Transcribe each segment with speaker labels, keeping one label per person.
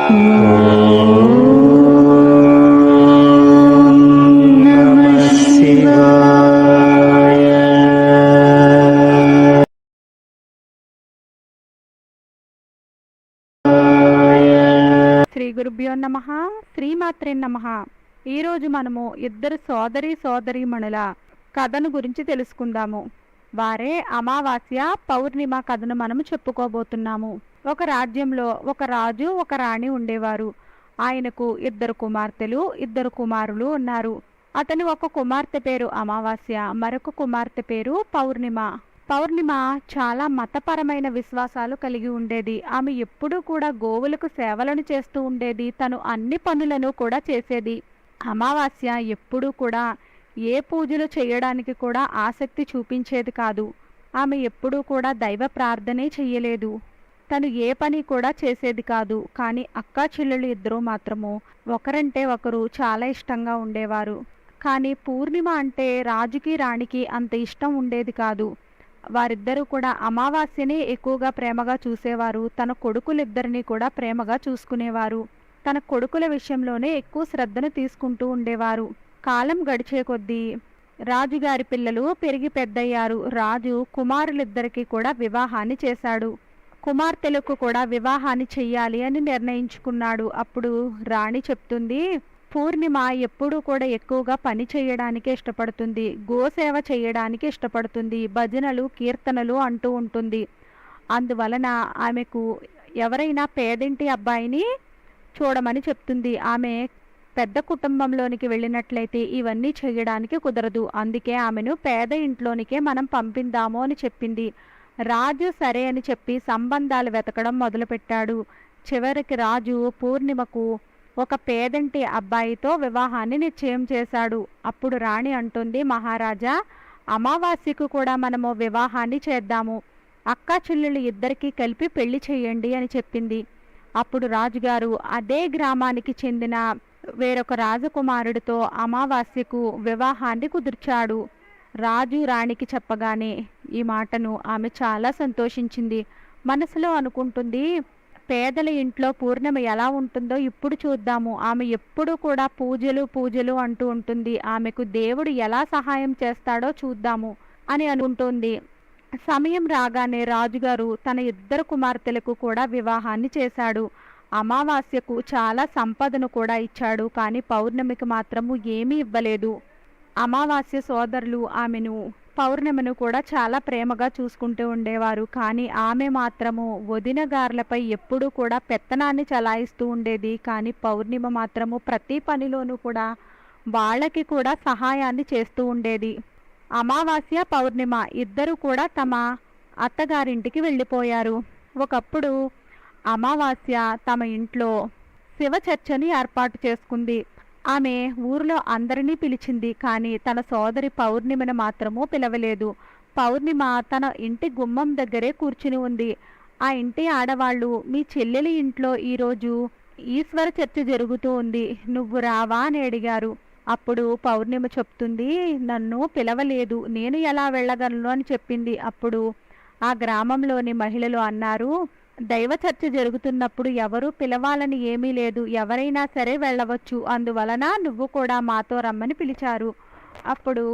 Speaker 1: శ్రీ గురుభ్యో నమః. శ్రీమాత్రే నమః. ఈరోజు మనము ఇద్దరు సోదరీమణుల కథను గురించి తెలుసుకుందాము. వారే అమావాస్య పౌర్ణిమ కథను మనము చెప్పుకోబోతున్నాము. ఒక రాజ్యంలో ఒక రాజు ఒక రాణి ఉండేవారు. ఆయనకు ఇద్దరు కుమార్తెలు ఇద్దరు కుమారులు ఉన్నారు. అతని ఒక కుమార్తె పేరు అమావాస్య, మరొక కుమార్తె పేరు పౌర్ణిమ. పౌర్ణిమ చాలా మతపరమైన విశ్వాసాలు కలిగి ఉండేది. ఆమె ఎప్పుడూ కూడా గోవులకు సేవలను చేస్తూ ఉండేది. తను అన్ని పనులను కూడా చేసేది. అమావాస్య ఎప్పుడూ కూడా ఏ పూజలు చేయడానికి కూడా ఆసక్తి చూపించేది కాదు. ఆమె ఎప్పుడూ కూడా దైవ ప్రార్థనే చెయ్యలేదు. తను ఏ పని కూడా చేసేది కాదు. కానీ అక్కా చెల్లెలు ఇద్దరూ మాత్రము ఒకరంటే ఒకరు చాలా ఇష్టంగా ఉండేవారు. కానీ పూర్ణిమ అంటే రాజుకి రాణికి అంత ఇష్టం ఉండేది కాదు. వారిద్దరూ కూడా అమావాస్యనే ఎక్కువగా ప్రేమగా చూసేవారు. తన కొడుకులిద్దరినీ కూడా ప్రేమగా చూసుకునేవారు. తన కొడుకుల విషయంలోనే ఎక్కువ శ్రద్ధను తీసుకుంటూ ఉండేవారు. కాలం గడిచే కొద్దీ రాజుగారి పిల్లలు పెరిగి పెద్దయ్యారు. రాజు కుమారులిద్దరికీ కూడా వివాహాన్ని చేశాడు. కుమార్తెలకు కూడా వివాహాన్ని చెయ్యాలి అని నిర్ణయించుకున్నాడు. అప్పుడు రాణి చెప్తుంది, పూర్ణిమ ఎప్పుడూ కూడా ఎక్కువగా పని చేయడానికి ఇష్టపడుతుంది, గోసేవ చేయడానికి ఇష్టపడుతుంది, భజనలు కీర్తనలు అంటూ ఉంటుంది. అందువలన ఆమెకు ఎవరైనా పేదింటి అబ్బాయిని చూడమని చెప్తుంది. ఆమె పెద్ద కుటుంబంలోనికి వెళ్ళినట్లయితే ఇవన్నీ చేయడానికి కుదరదు. అందుకే ఆమెను పేద ఇంట్లోనికే మనం పంపిందాము అని చెప్పింది. రాజు సరే అని చెప్పి సంబంధాలు వెతకడం మొదలుపెట్టాడు. చివరికి రాజు పూర్ణిమకు ఒక పేదంటి అబ్బాయితో వివాహాన్ని నిశ్చయం చేశాడు. అప్పుడు రాణి అంటుంది, మహారాజా, అమావాస్యకు కూడా మనము వివాహాన్ని చేద్దాము. అక్కా చెల్లెళ్ళు ఇద్దరికీ కలిపి పెళ్లి చేయండి అని చెప్పింది. అప్పుడు రాజుగారు అదే గ్రామానికి చెందిన వేరొక రాజకుమారుడితో అమావాస్యకు వివాహాన్ని కుదిర్చాడు. రాజు రాణికి చెప్పగానే ఈ మాటను ఆమె చాలా సంతోషించింది. మనసులో అనుకుంటుంది, పేదల ఇంట్లో పూర్ణిమ ఎలా ఉంటుందో ఇప్పుడు చూద్దాము. ఆమె ఎప్పుడు కూడా పూజలు అంటూ ఉంటుంది. ఆమెకు దేవుడు ఎలా సహాయం చేస్తాడో చూద్దాము అని అనుకుంటుంది. సమయం రాగానే రాజుగారు తన ఇద్దరు కుమార్తెలకు కూడా వివాహాన్ని చేశాడు. అమావాస్యకు చాలా సంపదను కూడా ఇచ్చాడు. కానీ పౌర్ణమికి మాత్రము ఏమీ ఇవ్వలేదు. అమావాస్య సోదరులు పౌర్ణమిను కూడా చాలా ప్రేమగా చూసుకుంటూ ఉండేవారు. కానీ ఆమె మాత్రము వదినగారులపై ఎప్పుడూ కూడా పెత్తనాన్ని చలాయిస్తూ ఉండేది. కానీ పౌర్ణిమ మాత్రము ప్రతి పనిలోనూ కూడా వాళ్ళకి కూడా సహాయాన్ని చేస్తూ ఉండేది. అమావాస్య పౌర్ణిమ ఇద్దరు కూడా తమ అత్తగారింటికి వెళ్ళిపోయారు. ఒకప్పుడు అమావాస్య తమ ఇంట్లో శివ చర్చని ఏర్పాటు చేసుకుంది. ఆమె ఊరిలో అందరినీ పిలిచింది. కానీ తన సోదరి పౌర్ణిమను మాత్రము పిలవలేదు. పౌర్ణిమ తన ఇంటి గుమ్మం దగ్గరే కూర్చుని ఉంది. ఆ ఇంటి ఆడవాళ్ళు, మీ చెల్లెలి ఇంట్లో ఈరోజు ఈశ్వర చర్చ జరుగుతూ ఉంది, నువ్వు రావా అని అడిగారు. అప్పుడు పౌర్ణిమ చెప్తుంది, నన్ను పిలవలేదు, నేను ఎలా వెళ్ళగలను అని చెప్పింది. అప్పుడు ఆ గ్రామంలోని మహిళలు అన్నారు, దైవ చర్చ జరుగుతున్నప్పుడు ఎవరు పిలవాలని ఏమీ లేదు, ఎవరైనా సరే వెళ్ళవచ్చు, అందువలన నువ్వు కూడా మాతో రమ్మని పిలిచారు. అప్పుడు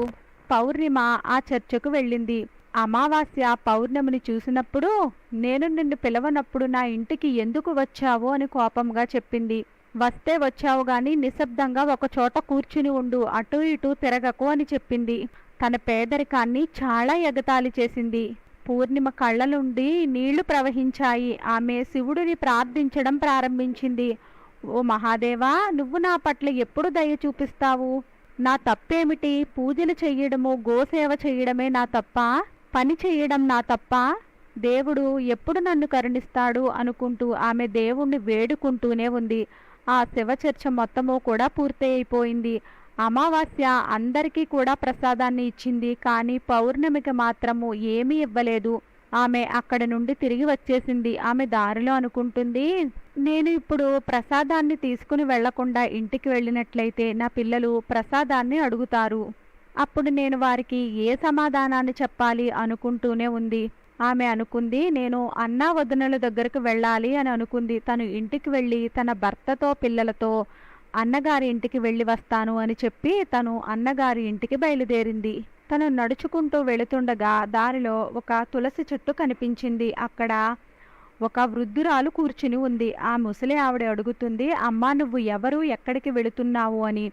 Speaker 1: పౌర్ణిమ ఆ చర్చకు వెళ్ళింది. అమావాస్య పౌర్ణమిని చూసినప్పుడు, నేను నిన్ను పిలవనప్పుడు నా ఇంటికి ఎందుకు వచ్చావు అని కోపంగా చెప్పింది. వస్తే వచ్చావు గాని నిశ్శబ్దంగా ఒక చోట కూర్చుని ఉండు, అటు ఇటు తిరగకు అని చెప్పింది. తన పేదరికాన్ని చాలా ఎగతాళి చేసింది. పూర్ణిమ కళ్ళ నుండి నీళ్లు ప్రవహించాయి. ఆమె శివుడిని ప్రార్థించడం ప్రారంభించింది. ఓ మహాదేవా, నువ్వు నా పట్ల ఎప్పుడు దయ చూపిస్తావు? నా తప్పేమిటి? పూజలు చెయ్యడము, గోసేవ చేయడమే నా తప్ప? పని చేయడం నా తప్ప? దేవుడు ఎప్పుడు నన్ను కరుణిస్తాడు అనుకుంటూ ఆమె దేవుణ్ణి వేడుకుంటూనే ఉంది. ఆ శివచర్చ మొత్తము కూడా పూర్తి అయిపోయింది. అమావాస్య అందరికీ కూడా ప్రసాదాన్ని ఇచ్చింది. కానీ పౌర్ణమికి మాత్రము ఏమీ ఇవ్వలేదు. ఆమె అక్కడి నుండి తిరిగి వచ్చేసింది. ఆమె దారిలో అనుకుంటుంది, నేను ఇప్పుడు ప్రసాదాన్ని తీసుకుని వెళ్లకుండా ఇంటికి వెళ్ళినట్లయితే నా పిల్లలు ప్రసాదాన్ని అడుగుతారు. అప్పుడు నేను వారికి ఏ సమాధానాన్ని చెప్పాలి అనుకుంటూనే ఉంది. ఆమె అనుకుంది, నేను అన్నా వదినల దగ్గరకు వెళ్ళాలి అని అనుకుంది. తను ఇంటికి వెళ్ళి తన భర్తతో పిల్లలతో అన్నగారి ఇంటికి వెళ్ళి వస్తాను అని చెప్పి తను అన్నగారి ఇంటికి బయలుదేరింది. తను నడుచుకుంటూ వెళుతుండగా దారిలో ఒక తులసి చెట్టు కనిపించింది. అక్కడ ఒక వృద్ధురాలు కూర్చుని ఉంది. ఆ ముసలి ఆవిడ అడుగుతుంది, అమ్మా నువ్వు ఎవరు, ఎక్కడికి వెళుతున్నావు అని.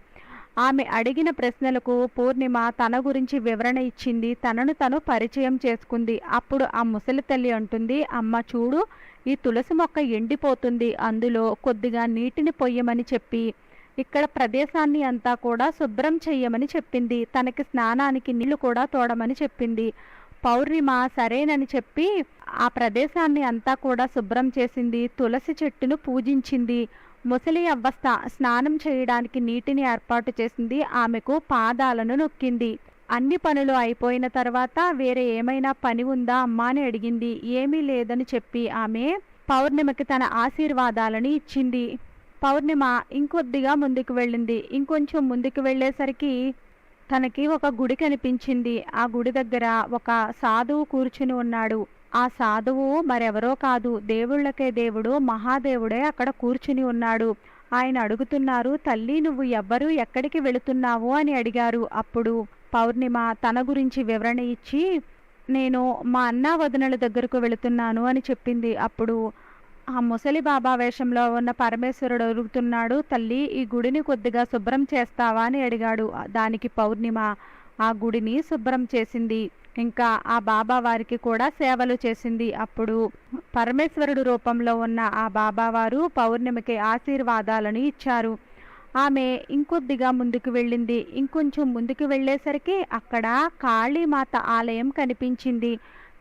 Speaker 1: ఆమె అడిగిన ప్రశ్నలకు పూర్ణిమ తన గురించి వివరణ ఇచ్చింది. తనను తను పరిచయం చేసుకుంది. అప్పుడు ఆ ముసలి తల్లి అంటుంది, అమ్మ చూడు, ఈ తులసి మొక్క ఎండిపోతుంది, అందులో కొద్దిగా నీటిని పొయ్యమని చెప్పి ఇక్కడ ప్రదేశాన్ని అంతా కూడా శుభ్రం చెయ్యమని చెప్పింది. తనకి స్నానానికి నీళ్లు కూడా తోడమని చెప్పింది. పౌర్ణిమ సరేనని చెప్పి ఆ ప్రదేశాన్ని అంతా కూడా శుభ్రం చేసింది. తులసి చెట్టును పూజించింది. ముసలి అవ్వ స్నానం చేయడానికి నీటిని ఏర్పాటు చేసింది. ఆమెకు పాదాలను నొక్కింది. అన్ని పనులు అయిపోయిన తర్వాత వేరే ఏమైనా పని ఉందా అమ్మా అని అడిగింది. ఏమీ లేదని చెప్పి ఆమె పౌర్ణిమకి తన ఆశీర్వాదాలను ఇచ్చింది. పౌర్ణిమ ఇంకొద్దిగా ముందుకు వెళ్ళింది. ఇంకొంచెం ముందుకు వెళ్ళేసరికి తనకి ఒక గుడి కనిపించింది. ఆ గుడి దగ్గర ఒక సాధువు కూర్చుని ఉన్నాడు. ఆ సాధువు మరెవరో కాదు, దేవుళ్ళకే దేవుడు మహాదేవుడే అక్కడ కూర్చుని ఉన్నాడు. ఆయన అడుగుతున్నారు, తల్లి నువ్వు ఎవ్వరు, ఎక్కడికి వెళుతున్నావు అని అడిగారు. అప్పుడు పౌర్ణిమ తన గురించి వివరణ ఇచ్చి, నేను మా అన్నా వదినల దగ్గరకు వెళుతున్నాను అని చెప్పింది. అప్పుడు ఆ ముసలి బాబా వేషంలో ఉన్న పరమేశ్వరుడు అడుగుతున్నాడు, తల్లి ఈ గుడిని కొద్దిగా శుభ్రం చేస్తావా అని అడిగాడు. దానికి పౌర్ణిమ ఆ గుడిని శుభ్రం చేసింది. ఇంకా ఆ బాబా వారికి కూడా సేవలు చేసింది. అప్పుడు పరమేశ్వరుడు రూపంలో ఉన్న ఆ బాబావారు పౌర్ణిమకి ఆశీర్వాదాలను ఇచ్చారు. ఆమె ఇంకొద్దిగా ముందుకు వెళ్ళింది. ఇంకొంచెం ముందుకు వెళ్ళేసరికి అక్కడ కాళీమాత ఆలయం కనిపించింది.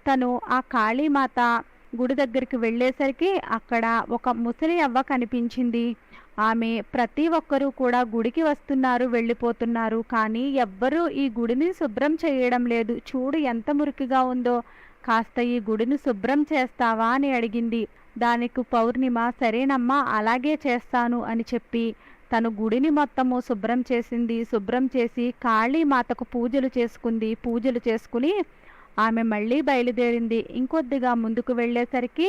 Speaker 1: తను ఆ కాళీమాత గుడి దగ్గరికి వెళ్ళేసరికి అక్కడ ఒక ముసలి అవ్వ కనిపించింది. ఆమె ప్రతి ఒక్కరూ కూడా గుడికి వస్తున్నారు, వెళ్ళిపోతున్నారు, కానీ ఎవ్వరూ ఈ గుడిని శుభ్రం చేయడం లేదు. చూడు ఎంత మురికిగా ఉందో, కాస్త ఈ గుడిని శుభ్రం చేస్తావా అని అడిగింది. దానికి పౌర్ణిమ సరేనమ్మా అలాగే చేస్తాను అని చెప్పి తను గుడిని మొత్తము శుభ్రం చేసింది. శుభ్రం చేసి కాళీమాతకు పూజలు చేసుకుంది. పూజలు చేసుకుని ఆమె మళ్ళీ బయలుదేరింది. ఇంకొద్దిగా ముందుకు వెళ్ళేసరికి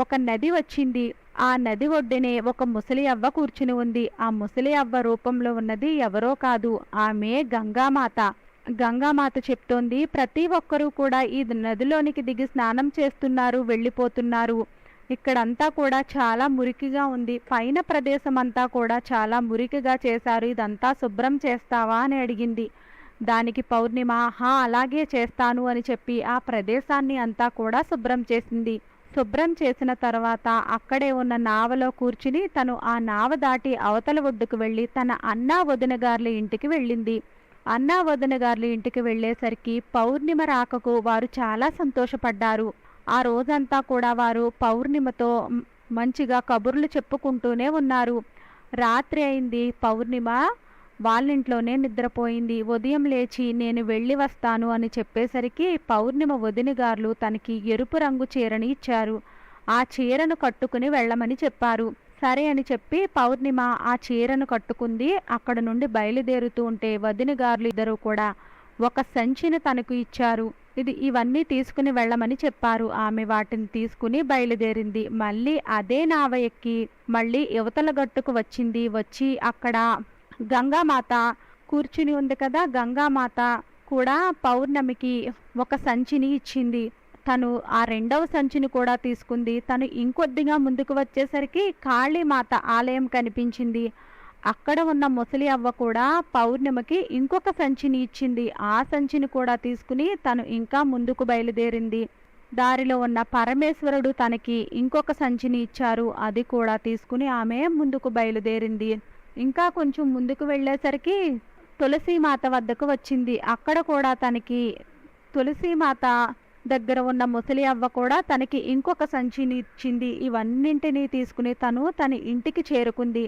Speaker 1: ఒక నది వచ్చింది. ఆ నది ఒడ్డునే ఒక ముసలి అవ్వ కూర్చుని ఉంది. ఆ ముసలి అవ్వ రూపంలో ఉన్నది ఎవరో కాదు, ఆమె గంగామాత. గంగామాత చెప్తోంది, ప్రతి ఒక్కరూ కూడా ఈ నదిలోనికి దిగి స్నానం చేస్తున్నారు, వెళ్ళిపోతున్నారు. ఇక్కడంతా కూడా చాలా మురికిగా ఉంది. పైన ప్రదేశం అంతా కూడా చాలా మురికిగా చేశారు. ఇదంతా శుభ్రం చేస్తావా అని అడిగింది. దానికి పౌర్ణిమ అలాగే చేస్తాను అని చెప్పి ఆ ప్రదేశాన్ని అంతా కూడా శుభ్రం చేసింది. శుభ్రం చేసిన తర్వాత అక్కడే ఉన్న నావలో కూర్చుని తను ఆ నావ దాటి అవతల ఒడ్డుకు వెళ్ళి తన అన్నా వదిన గార్ల ఇంటికి వెళ్ళింది. అన్నా వదిన గార్ల ఇంటికి వెళ్ళేసరికి పౌర్ణిమ రాకకు వారు చాలా సంతోషపడ్డారు. ఆ రోజంతా కూడా వారు పౌర్ణిమతో మంచిగా కబుర్లు చెప్పుకుంటూనే ఉన్నారు. రాత్రి అయింది. పౌర్ణిమ వాళ్ళింట్లోనే నిద్రపోయింది. ఉదయం లేచి నేను వెళ్ళి వస్తాను అని చెప్పేసరికి పౌర్ణిమ వదిన గారు తనకి ఎరుపు రంగు చీరని ఇచ్చారు. ఆ చీరను కట్టుకుని వెళ్ళమని చెప్పారు. సరే అని చెప్పి పౌర్ణిమ ఆ చీరను కట్టుకుంది. అక్కడ నుండి బయలుదేరుతూ ఉంటే వదిన గారు ఇద్దరు కూడా ఒక సంచిని తనకు ఇచ్చారు. ఇవన్నీ తీసుకుని వెళ్ళమని చెప్పారు. ఆమె వాటిని తీసుకుని బయలుదేరింది. మళ్ళీ అదే నావ ఎక్కి మళ్ళీ యువతల గట్టుకు వచ్చింది. వచ్చి అక్కడ గంగామాత కూర్చుని ఉంది కదా, గంగామాత కూడా పౌర్ణమికి ఒక సంచిని ఇచ్చింది. తను ఆ రెండవ సంచిని కూడా తీసుకుంది. తను ఇంకొద్దిగా ముందుకు వచ్చేసరికి కాళీమాత ఆలయం కనిపించింది. అక్కడ ఉన్న ముసలి అవ్వ కూడా పౌర్ణమికి ఇంకొక సంచిని ఇచ్చింది. ఆ సంచిని కూడా తీసుకుని తను ఇంకా ముందుకు బయలుదేరింది. దారిలో ఉన్న పరమేశ్వరుడు తనకి ఇంకొక సంచిని ఇచ్చారు. అది కూడా తీసుకుని ఆమె ముందుకు బయలుదేరింది. ఇంకా కొంచెం ముందుకు వెళ్ళేసరికి తులసీమాత వద్దకు వచ్చింది. అక్కడ కూడా తనకి తులసీమాత దగ్గర ఉన్న ముసలి అవ్వ కూడా తనకి ఇంకొక సంచిని ఇచ్చింది. ఇవన్నింటినీ తీసుకుని తన ఇంటికి చేరుకుంది.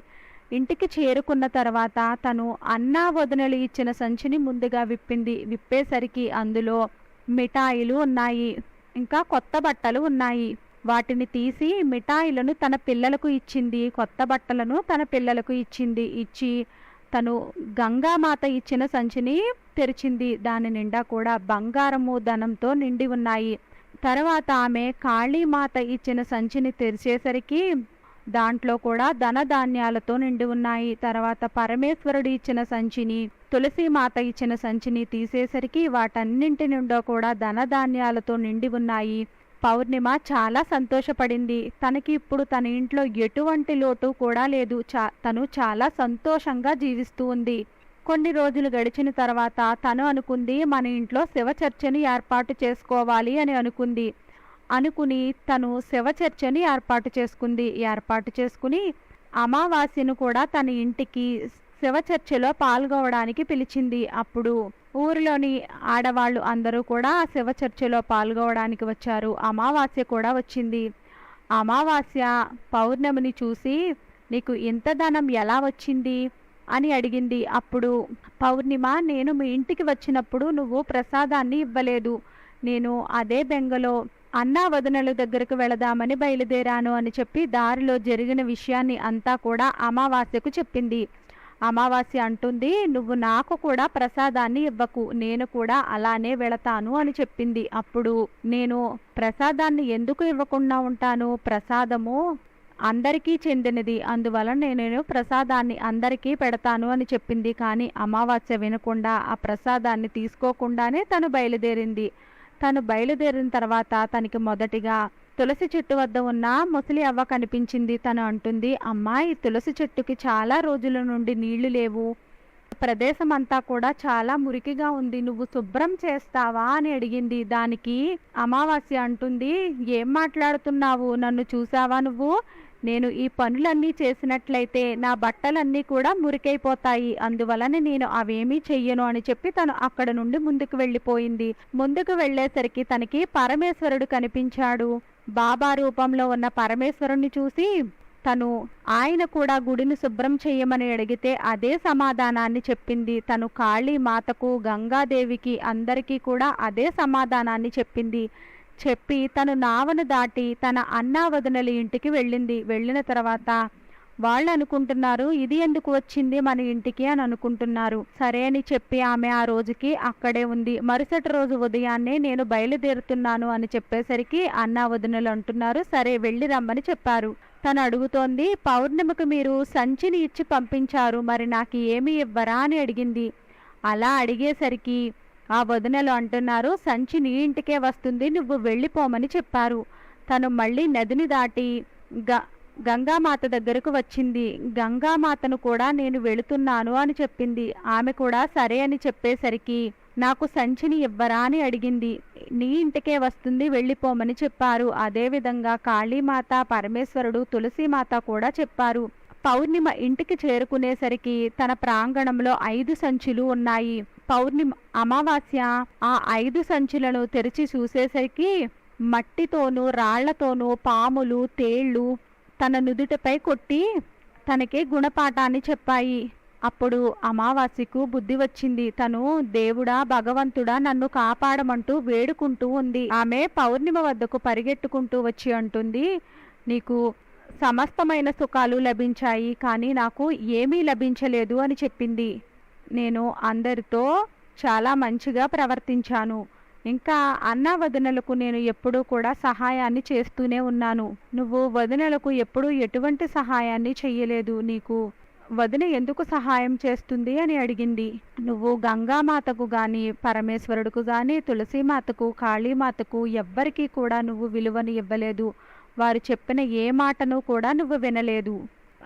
Speaker 1: ఇంటికి చేరుకున్న తర్వాత తను అన్నా వదినలు ఇచ్చిన సంచిని ముందుగా విప్పింది. విప్పేసరికి అందులో మిఠాయిలు ఉన్నాయి, ఇంకా కొత్త బట్టలు ఉన్నాయి. వాటిని తీసి మిఠాయిలను తన పిల్లలకు ఇచ్చింది. కొత్త బట్టలను తన పిల్లలకు ఇచ్చింది. ఇచ్చి తను గంగామాత ఇచ్చిన సంచిని తెరిచింది. దాని నిండా కూడా బంగారము ధనంతో నిండి ఉన్నాయి. తర్వాత ఆమె కాళీమాత ఇచ్చిన సంచిని తెరిచేసరికి దాంట్లో కూడా ధనధాన్యాలతో నిండి ఉన్నాయి. తర్వాత పరమేశ్వరుడు ఇచ్చిన సంచిని, తులసీమాత ఇచ్చిన సంచిని తీసేసరికి వాటన్నింటి నుండో కూడా ధనధాన్యాలతో నిండి ఉన్నాయి. పౌర్ణిమ చాలా సంతోషపడింది. తనకి ఇప్పుడు తన ఇంట్లో ఎటువంటి లోటు కూడా లేదు. తను చాలా సంతోషంగా జీవిస్తూ ఉంది. కొన్ని రోజులు గడిచిన తర్వాత తను అనుకుంది, మన ఇంట్లో శివచర్చని ఏర్పాటు చేసుకోవాలి అని అనుకుని తను శివచర్చని ఏర్పాటు చేసుకుని అమావాస్యను కూడా తన ఇంటికి శివచర్చలో పాల్గొవడానికి పిలిచింది. అప్పుడు ఊరిలోని ఆడవాళ్ళు అందరూ కూడా శివచర్చలో పాల్గొవడానికి వచ్చారు. అమావాస్య కూడా వచ్చింది. అమావాస్య పౌర్ణమిని చూసి, నీకు ఇంత ధనం ఎలా వచ్చింది అని అడిగింది. అప్పుడు పౌర్ణిమ, నేను మీ ఇంటికి వచ్చినప్పుడు నువ్వు ప్రసాదాన్ని ఇవ్వలేదు. నేను అదే బెంగలో అన్నా వదినల దగ్గరకు వెళదామని బయలుదేరాను అని చెప్పి దారిలో జరిగిన విషయాన్ని అంతా కూడా అమావాస్యకు చెప్పింది. అమావాస్య అంటుంది, నువ్వు నాకు కూడా ప్రసాదాన్ని ఇవ్వకు, నేను కూడా అలానే వెళతాను అని చెప్పింది. అప్పుడు నేను ప్రసాదాన్ని ఎందుకు ఇవ్వకుండా ఉంటాను? ప్రసాదము అందరికీ చెందినది, అందువలన నేను ప్రసాదాన్ని అందరికీ పెడతాను అని చెప్పింది. కానీ అమావాస్య వినకుండా ఆ ప్రసాదాన్ని తీసుకోకుండానే తను బయలుదేరింది. తను బయలుదేరిన తర్వాత తనకి మొదటిగా తులసి చెట్టు వద్ద ఉన్న ముసలి అవ్వ కనిపించింది. తను అంటుంది, అమ్మాయి, తులసి చెట్టుకి చాలా రోజుల నుండి నీళ్లు లేవు, ప్రదేశం అంతా కూడా చాలా మురికిగా ఉంది, నువ్వు శుభ్రం చేస్తావా అని అడిగింది. దానికి అమావాస్య అంటుంది, ఏం మాట్లాడుతున్నావు? నన్ను చూసావా నువ్వు? నేను ఈ పనులన్నీ చేసినట్లయితే నా బట్టలన్నీ కూడా మురికైపోతాయి, అందువలన నేను అవేమీ చెయ్యను అని చెప్పి తను అక్కడ నుండి ముందుకు వెళ్ళిపోయింది. ముందుకు వెళ్ళేసరికి తనకి పరమేశ్వరుడు కనిపించాడు. బాబా రూపంలో ఉన్న పరమేశ్వరుణ్ణి చూసి తను ఆయన కూడా గుడిని శుభ్రం చేయమని అడిగితే అదే సమాధానాన్ని చెప్పింది. తను కాళీ మాతకు, గంగాదేవికి, అందరికీ కూడా అదే సమాధానాన్ని చెప్పి తను నావను దాటి తన అన్నా వదినల ఇంటికి వెళ్ళిన తర్వాత వాళ్ళు అనుకుంటున్నారు, ఇది ఎందుకు వచ్చింది మన ఇంటికి అని అనుకుంటున్నారు. సరే అని చెప్పి ఆమె ఆ రోజుకి అక్కడే ఉంది. మరుసటి రోజు ఉదయాన్నే నేను బయలుదేరుతున్నాను అని చెప్పేసరికి అన్నా వదినలు అంటున్నారు, సరే వెళ్ళి రమ్మని చెప్పారు. తను అడుగుతోంది, పౌర్ణమికి మీరు సంచిని ఇచ్చి పంపించారు, మరి నాకు ఏమి ఇవ్వరా అని అడిగింది. అలా అడిగేసరికి ఆ వదినలు అంటున్నారు, సంచి నీ ఇంటికే వస్తుంది, నువ్వు వెళ్ళిపోమని చెప్పారు. తను మళ్ళీ నదిని దాటి గంగామాత దగ్గరకు వచ్చింది. గంగామాతను కూడా నేను వెళుతున్నాను అని చెప్పింది. ఆమె కూడా సరే అని చెప్పేసరికి నాకు సంచిని ఇవ్వరా అని అడిగింది. నీ ఇంటికే వస్తుంది, వెళ్ళిపోమని చెప్పారు. అదేవిధంగా కాళీమాత, పరమేశ్వరుడు, తులసీమాత కూడా చెప్పారు. పౌర్ణిమ ఇంటికి చేరుకునేసరికి తన ప్రాంగణంలో 5 సంచులు ఉన్నాయి. పౌర్ణిమ అమావాస్య ఆ 5 సంచులను తెరిచి చూసేసరికి మట్టితోనూ రాళ్లతోనూ పాములు, తేళ్లు తన నుదుటిపై కొట్టి తనకి గుణపాఠాన్ని చెప్పాయి. అప్పుడు అమావాస్యకు బుద్ధి వచ్చింది. తను దేవుడా, భగవంతుడా, నన్ను కాపాడమంటూ వేడుకుంటూ ఉంది. ఆమె పౌర్ణిమ వద్దకు పరిగెట్టుకుంటూ వచ్చి అంటుంది, నీకు సమస్తమైన సుఖాలు లభించాయి, కానీ నాకు ఏమీ లభించలేదు అని చెప్పింది. నేను అందరితో చాలా మంచిగా ప్రవర్తించాను, ఇంకా అన్నా వదినలకు నేను ఎప్పుడూ కూడా సహాయాన్ని చేస్తూనే ఉన్నాను. నువ్వు వదినలకు ఎప్పుడూ ఎటువంటి సహాయాన్ని చెయ్యలేదు, నీకు వదిన ఎందుకు సహాయం చేస్తుంది అని అడిగింది. నువ్వు గంగామాతకు గాని, పరమేశ్వరుడుకు గాని, తులసీమాతకు, కాళీమాతకు ఎవ్వరికీ కూడా నువ్వు విలువని ఇవ్వలేదు. వారు చెప్పిన ఏ మాటను కూడా నువ్వు వినలేదు.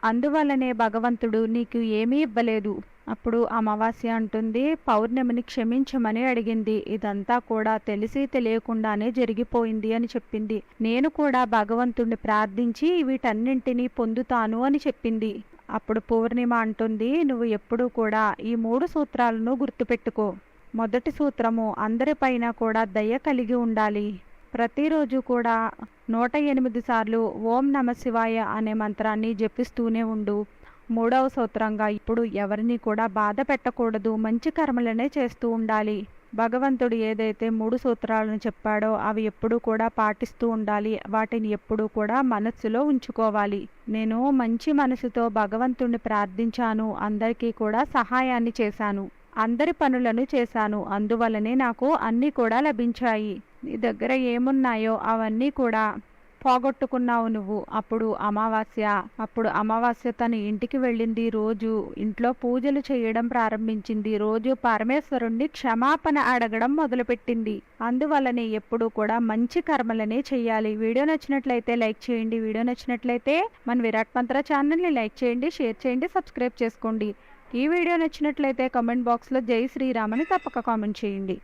Speaker 1: అందువల్లనే భగవంతుడు నీకు ఏమీ ఇవ్వలేదు. అప్పుడు అమావాస్య అంటుంది, పౌర్ణమిని క్షమించమని అడిగింది. ఇదంతా కూడా తెలిసి తెలియకుండానే జరిగిపోయింది అని చెప్పింది. నేను కూడా భగవంతుడిని ప్రార్థించి వీటన్నింటినీ పొందుతాను అని చెప్పింది. అప్పుడు పూర్ణిమ అంటుంది, నువ్వు ఎప్పుడూ కూడా ఈ 3 సూత్రాలను గుర్తుపెట్టుకో. మొదటి సూత్రము, అందరిపైన కూడా దయ కలిగి ఉండాలి. ప్రతిరోజు కూడా 108 సార్లు ఓం నమ శివాయ అనే మంత్రాన్ని జపిస్తూనే ఉండు. 3వ సూత్రంగా, ఇప్పుడు ఎవరిని కూడా బాధ పెట్టకూడదు, మంచి కర్మలనే చేస్తూ ఉండాలి. భగవంతుడు ఏదైతే 3 సూత్రాలను చెప్పాడో అవి ఎప్పుడూ కూడా పాటిస్తూ ఉండాలి. వాటిని ఎప్పుడూ కూడా మనస్సులో ఉంచుకోవాలి. నేను మంచి మనసుతో భగవంతుడిని ప్రార్థించాను, అందరికీ కూడా సహాయాన్ని చేశాను. అందరి పనులను చేశాను. అందువలనే నాకు అన్నీ కూడా లభించాయి. నీ దగ్గర ఏమున్నాయో అవన్నీ కూడా పోగొట్టుకున్నావు నువ్వు. అప్పుడు అమావాస్య తన ఇంటికి వెళ్ళింది. రోజు ఇంట్లో పూజలు చేయడం ప్రారంభించింది. రోజు పరమేశ్వరుణ్ణి క్షమాపణ అడగడం మొదలుపెట్టింది. అందువల్లనే ఎప్పుడూ కూడా మంచి కర్మలనే చేయాలి. వీడియో నచ్చినట్లయితే లైక్ చేయండి. వీడియో నచ్చినట్లయితే మన విరాట్ మంత్ర ఛానల్ని లైక్ చేయండి, షేర్ చేయండి, సబ్స్క్రైబ్ చేసుకోండి. ఈ వీడియో నచ్చినట్లయితే కామెంట్ బాక్స్లో జై శ్రీరామ్ అని తప్పక కామెంట్ చేయండి.